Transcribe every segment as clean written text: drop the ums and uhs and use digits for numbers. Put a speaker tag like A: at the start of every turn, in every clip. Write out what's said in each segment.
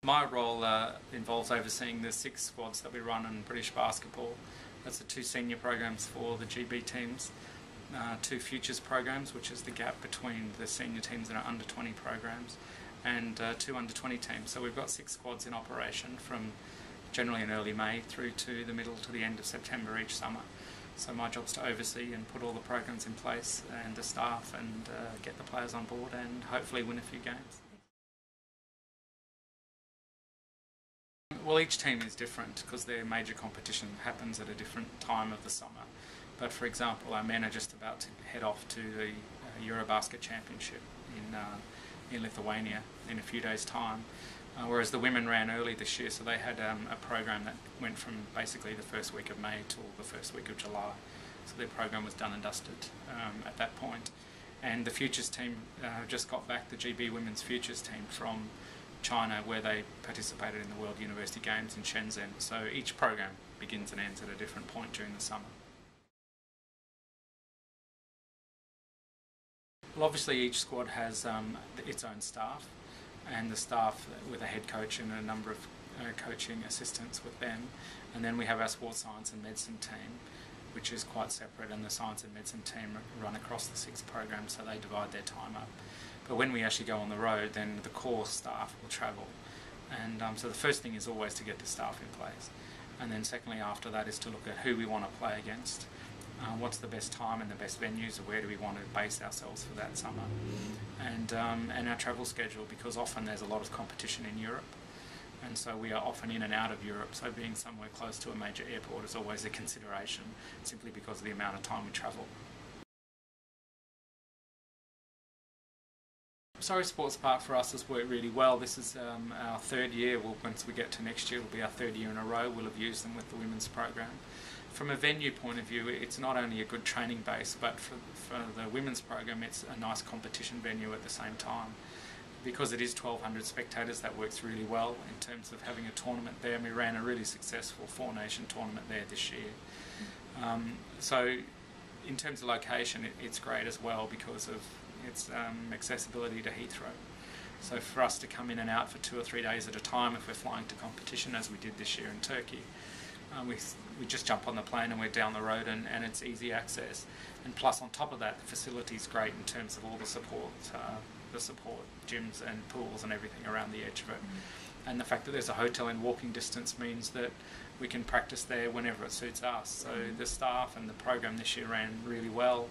A: My role involves overseeing the 6 squads that we run in British basketball. That's the 2 senior programs for the GB teams, 2 futures programs, which is the gap between the senior teams and our under 20 programs, and 2 under 20 teams. So we've got 6 squads in operation from generally in early May through to the middle to the end of September each summer. So my job's to oversee and put all the programs in place and the staff and get the players on board and hopefully win a few games. Well, each team is different because their major competition happens at a different time of the summer. But for example, our men are just about to head off to the Eurobasket Championship in Lithuania in a few days' time. Whereas the women ran early this year, so they had a program that went from basically the first week of May till the first week of July. So their program was done and dusted at that point. And the futures team just got back, the GB Women's Futures team from China, where they participated in the World University Games in Shenzhen. So each program begins and ends at a different point during the summer. Well, obviously each squad has its own staff, and the staff with a head coach and a number of coaching assistants with them. And then we have our sports science and medicine team, which is quite separate, and the science and medicine team run across the 6 programs, so they divide their time up. But when we actually go on the road, then the core staff will travel. And so the first thing is always to get the staff in place. And then secondly, after that, is to look at who we want to play against, what's the best time and the best venues, or where do we want to base ourselves for that summer. And our travel schedule, because often there's a lot of competition in Europe. And so we are often in and out of Europe, so being somewhere close to a major airport is always a consideration, simply because of the amount of time we travel. Surrey Sports Park for us has worked really well. This is our 3rd year. Well, once we get to next year, it'll be our 3rd year in a row. We'll have used them with the women's program. From a venue point of view, it's not only a good training base, but for the women's program, it's a nice competition venue at the same time. Because it is 1,200 spectators, that works really well in terms of having a tournament there. And we ran a really successful 4-nation tournament there this year. So in terms of location, it's great as well because of its accessibility to Heathrow. So for us to come in and out for 2 or 3 days at a time if we're flying to competition, as we did this year in Turkey, we just jump on the plane and we're down the road, and it's easy access. And plus on top of that, the facility's great in terms of all the support gyms and pools and everything around the edge of it. And the fact that there's a hotel in walking distance means that we can practice there whenever it suits us. So the staff and the program this year ran really well.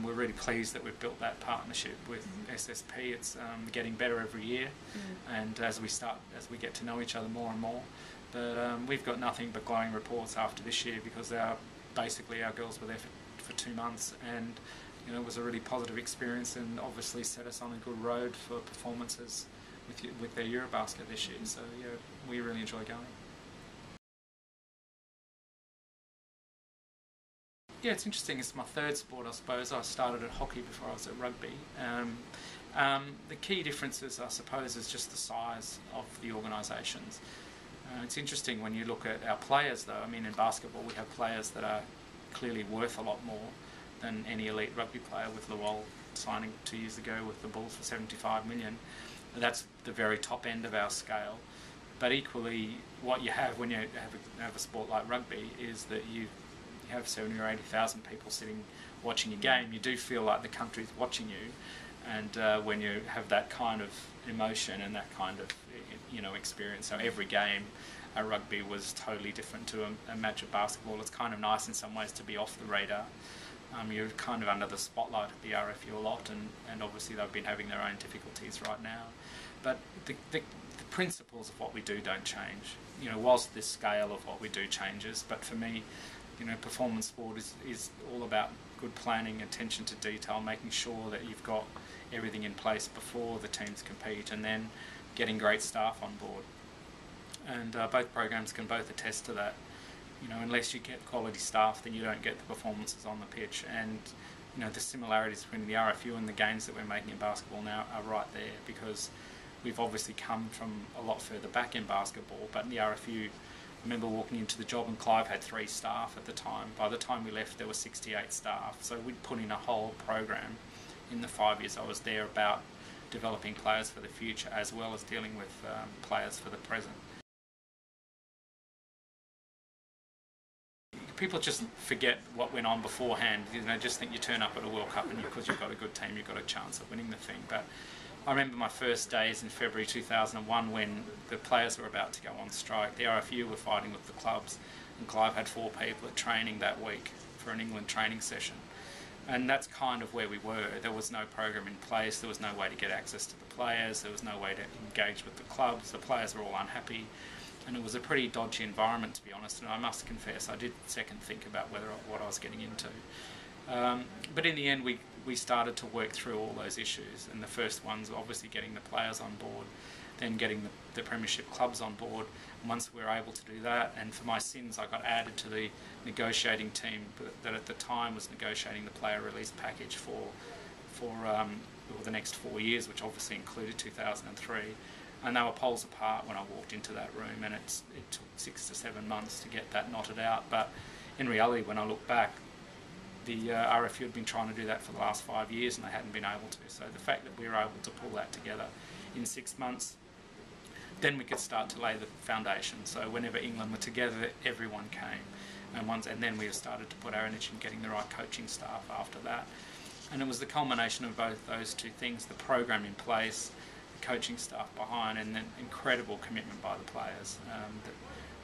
A: We're really pleased that we've built that partnership with SSP. It's getting better every year, and as we get to know each other more and more. But we've got nothing but glowing reports after this year, because basically our girls were there for 2 months, and it was a really positive experience, and obviously set us on a good road for performances with their Eurobasket this year. So yeah, we really enjoy going. Yeah, it's interesting. It's my 3rd sport, I suppose. I started at hockey before I was at rugby. The key differences, I suppose, is just the size of the organisations. It's interesting when you look at our players, though. I mean, in basketball, we have players that are clearly worth a lot more than any elite rugby player, with Lowell signing 2 years ago with the Bulls for $75 million. That's the very top end of our scale. But equally, what you have when you have a sport like rugby is that you have 70 or 80,000 people sitting watching a game. You do feel like the country's watching you, and when you have that kind of emotion and that kind of experience. So every game at rugby was totally different to a match of basketball. It's kind of nice in some ways to be off the radar. You're kind of under the spotlight at the RFU a lot, and obviously they've been having their own difficulties right now. But the principles of what we do don't change. Whilst the scale of what we do changes, but for me, performance sport is all about good planning, attention to detail, making sure that you've got everything in place before the teams compete, and then getting great staff on board. And both programs can both attest to that. Unless you get quality staff, then you don't get the performances on the pitch. And the similarities between the RFU and the gains that we're making in basketball now are right there, because we've obviously come from a lot further back in basketball. But in the RFU, I remember walking into the job and Clive had 3 staff at the time. By the time we left, there were 68 staff. So we'd put in a whole program in the 5 years I was there about developing players for the future as well as dealing with players for the present. People just forget what went on beforehand. Just think you turn up at a World Cup and because you've got a good team, you've got a chance of winning the thing. But I remember my first days in February 2001 when the players were about to go on strike. The RFU were fighting with the clubs, and Clive had 4 people at training that week for an England training session. And that's kind of where we were. There was no program in place, there was no way to get access to the players, there was no way to engage with the clubs, the players were all unhappy, and it was a pretty dodgy environment, to be honest, and I must confess I did second think about what I was getting into. But in the end we started to work through all those issues, and the first ones were obviously getting the players on board, then getting the premiership clubs on board. And once we were able to do that, and for my sins I got added to the negotiating team that at the time was negotiating the player release package for the next 4 years, which obviously included 2003. And they were poles apart when I walked into that room, and it took 6 to 7 months to get that knotted out. But in reality, when I look back, the RFU had been trying to do that for the last 5 years and they hadn't been able to. So the fact that we were able to pull that together in 6 months, then we could start to lay the foundation. So whenever England were together, everyone came. And then we started to put our energy in getting the right coaching staff after that. And it was the culmination of both those two things, the program in place, the coaching staff behind, and then incredible commitment by the players.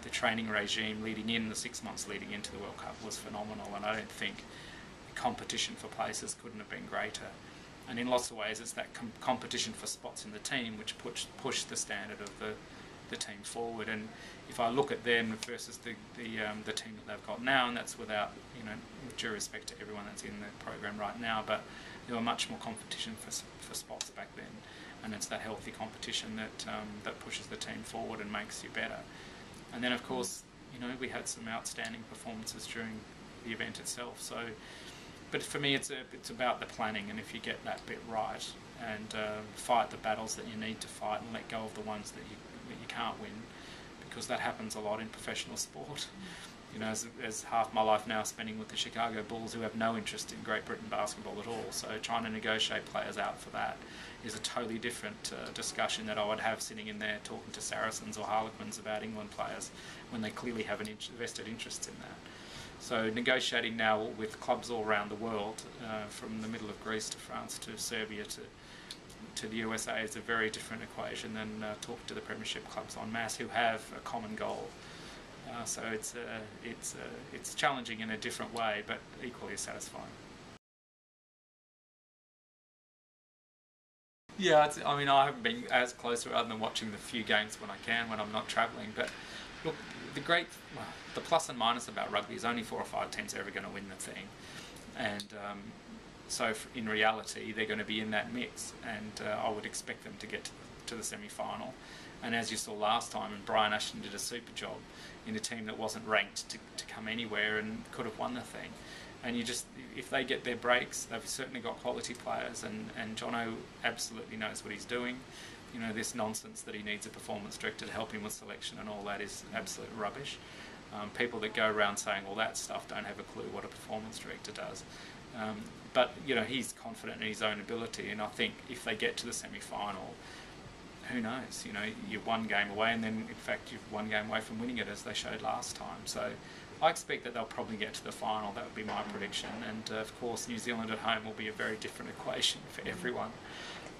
A: The training regime leading in, the 6 months leading into the World Cup was phenomenal, and I don't think the competition for places couldn't have been greater. And in lots of ways it's that competition for spots in the team which pushed the standard of the team forward. And if I look at them versus the team that they've got now, and that's without, with due respect to everyone that's in the program right now, but there were much more competition for spots back then, and it's that healthy competition that pushes the team forward and makes you better. And then of course, we had some outstanding performances during the event itself. So, but for me, it's about the planning, and if you get that bit right and fight the battles that you need to fight and let go of the ones that you can't win, because that happens a lot in professional sport. As half my life now spending with the Chicago Bulls, who have no interest in Great Britain basketball at all. So trying to negotiate players out for that is a totally different discussion that I would have sitting in there talking to Saracens or Harlequins about England players when they clearly have an vested interest in that. So negotiating now with clubs all around the world, from the middle of Greece to France to Serbia to the USA, is a very different equation than talking to the premiership clubs en masse who have a common goal. So it's challenging in a different way, but equally as satisfying. Yeah, I haven't been as close to it other than watching the few games when I can, when I'm not travelling. But look, the plus and minus about rugby is only 4 or 5 teams are ever going to win the thing, and so in reality they're going to be in that mix, and I would expect them to get to the semi-final. And as you saw last time, and Brian Ashton did a super job in a team that wasn't ranked to come anywhere and could have won the thing. And if they get their breaks, they've certainly got quality players, and Jono absolutely knows what he's doing. This nonsense that he needs a performance director to help him with selection and all that is absolute rubbish. People that go around saying all that stuff don't have a clue what a performance director does. But he's confident in his own ability, and I think if they get to the semi-final, who knows? You're one game away, and then in fact you're one game away from winning it, as they showed last time. So I expect that they'll probably get to the final. That would be my prediction. And of course, New Zealand at home will be a very different equation for everyone.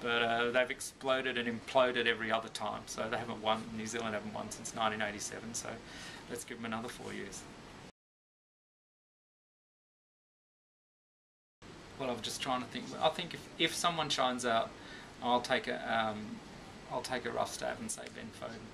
A: But they've exploded and imploded every other time. So they haven't won. New Zealand haven't won since 1987. So let's give them another 4 years. Well, I'm just trying to think. I think if someone shines out, I'll take a rough stab and say Ben Foden.